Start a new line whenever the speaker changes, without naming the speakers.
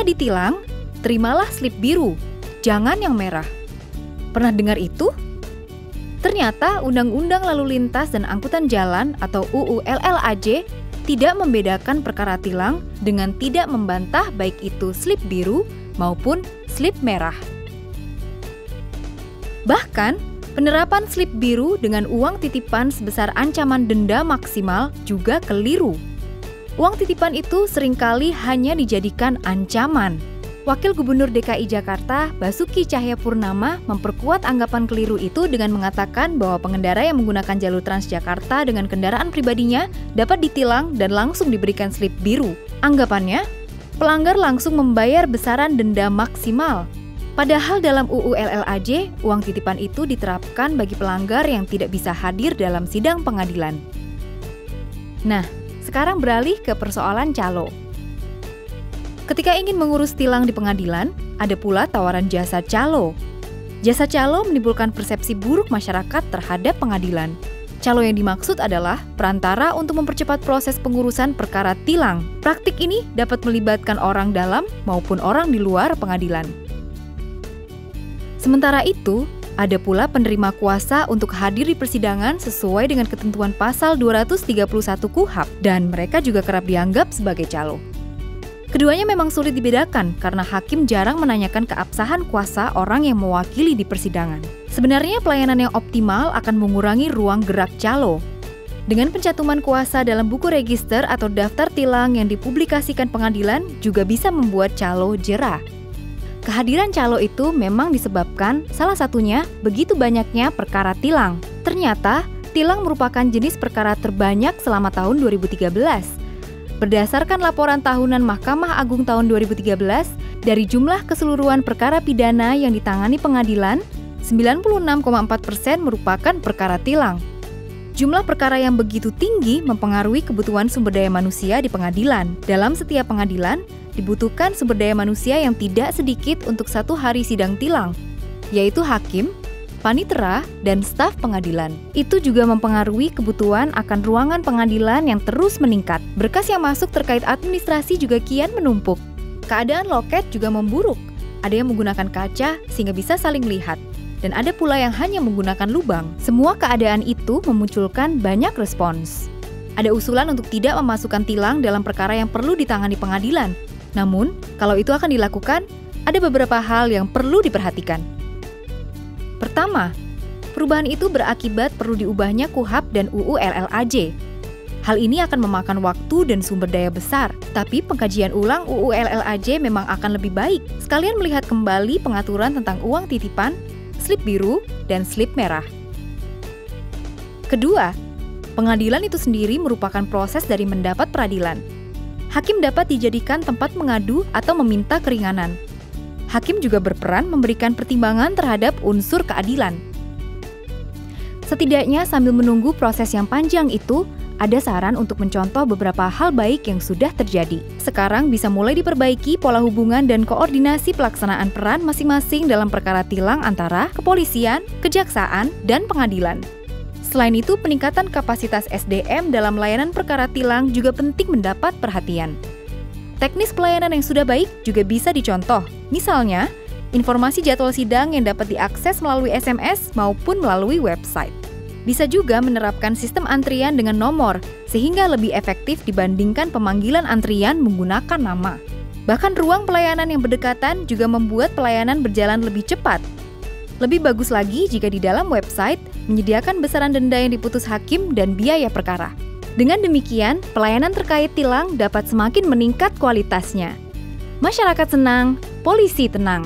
Ketika ditilang, terimalah slip biru, jangan yang merah. Pernah dengar itu? Ternyata Undang-Undang Lalu Lintas dan Angkutan Jalan atau UU LLAJ tidak membedakan perkara tilang dengan tidak membantah baik itu slip biru maupun slip merah. Bahkan, penerapan slip biru dengan uang titipan sebesar ancaman denda maksimal juga keliru. Uang titipan itu seringkali hanya dijadikan ancaman. Wakil Gubernur DKI Jakarta, Basuki Cahayapurnama, memperkuat anggapan keliru itu dengan mengatakan bahwa pengendara yang menggunakan jalur Transjakarta dengan kendaraan pribadinya dapat ditilang dan langsung diberikan slip biru. Anggapannya, pelanggar langsung membayar besaran denda maksimal. Padahal dalam UU LLAJ, uang titipan itu diterapkan bagi pelanggar yang tidak bisa hadir dalam sidang pengadilan. Nah, sekarang beralih ke persoalan calo. Ketika ingin mengurus tilang di pengadilan, ada pula tawaran jasa calo. Jasa calo menimbulkan persepsi buruk masyarakat terhadap pengadilan. Calo yang dimaksud adalah perantara untuk mempercepat proses pengurusan perkara tilang. Praktik ini dapat melibatkan orang dalam maupun orang di luar pengadilan. Sementara itu, ada pula penerima kuasa untuk hadir di persidangan sesuai dengan ketentuan pasal 231 KUHP, dan mereka juga kerap dianggap sebagai calo. Keduanya memang sulit dibedakan karena hakim jarang menanyakan keabsahan kuasa orang yang mewakili di persidangan. Sebenarnya pelayanan yang optimal akan mengurangi ruang gerak calo. Dengan pencantuman kuasa dalam buku register atau daftar tilang yang dipublikasikan pengadilan juga bisa membuat calo jera. Kehadiran calo itu memang disebabkan salah satunya begitu banyaknya perkara tilang. Ternyata, tilang merupakan jenis perkara terbanyak selama tahun 2013. Berdasarkan laporan tahunan Mahkamah Agung tahun 2013, dari jumlah keseluruhan perkara pidana yang ditangani pengadilan, 96,4% merupakan perkara tilang. Jumlah perkara yang begitu tinggi mempengaruhi kebutuhan sumber daya manusia di pengadilan. Dalam setiap pengadilan, dibutuhkan sumber daya manusia yang tidak sedikit untuk satu hari sidang tilang, yaitu hakim, panitera, dan staf pengadilan. Itu juga mempengaruhi kebutuhan akan ruangan pengadilan yang terus meningkat. Berkas yang masuk terkait administrasi juga kian menumpuk. Keadaan loket juga memburuk. Ada yang menggunakan kaca sehingga bisa saling melihat. Dan ada pula yang hanya menggunakan lubang. Semua keadaan itu memunculkan banyak respons. Ada usulan untuk tidak memasukkan tilang dalam perkara yang perlu ditangani pengadilan. Namun, kalau itu akan dilakukan, ada beberapa hal yang perlu diperhatikan. Pertama, perubahan itu berakibat perlu diubahnya KUHP dan UU LLAJ. Hal ini akan memakan waktu dan sumber daya besar, tapi pengkajian ulang UU LLAJ memang akan lebih baik. Sekalian melihat kembali pengaturan tentang uang titipan, slip biru, dan slip merah. Kedua, pengadilan itu sendiri merupakan proses dari mendapat peradilan. Hakim dapat dijadikan tempat mengadu atau meminta keringanan. Hakim juga berperan memberikan pertimbangan terhadap unsur keadilan. Setidaknya sambil menunggu proses yang panjang itu, ada saran untuk mencontoh beberapa hal baik yang sudah terjadi. Sekarang bisa mulai diperbaiki pola hubungan dan koordinasi pelaksanaan peran masing-masing dalam perkara tilang antara kepolisian, kejaksaan, dan pengadilan. Selain itu, peningkatan kapasitas SDM dalam layanan perkara tilang juga penting mendapat perhatian. Teknis pelayanan yang sudah baik juga bisa dicontoh. Misalnya, informasi jadwal sidang yang dapat diakses melalui SMS maupun melalui website. Bisa juga menerapkan sistem antrian dengan nomor, sehingga lebih efektif dibandingkan pemanggilan antrian menggunakan nama. Bahkan ruang pelayanan yang berdekatan juga membuat pelayanan berjalan lebih cepat. Lebih bagus lagi jika di dalam website menyediakan besaran denda yang diputus hakim dan biaya perkara. Dengan demikian, pelayanan terkait tilang dapat semakin meningkat kualitasnya. Masyarakat senang, polisi tenang.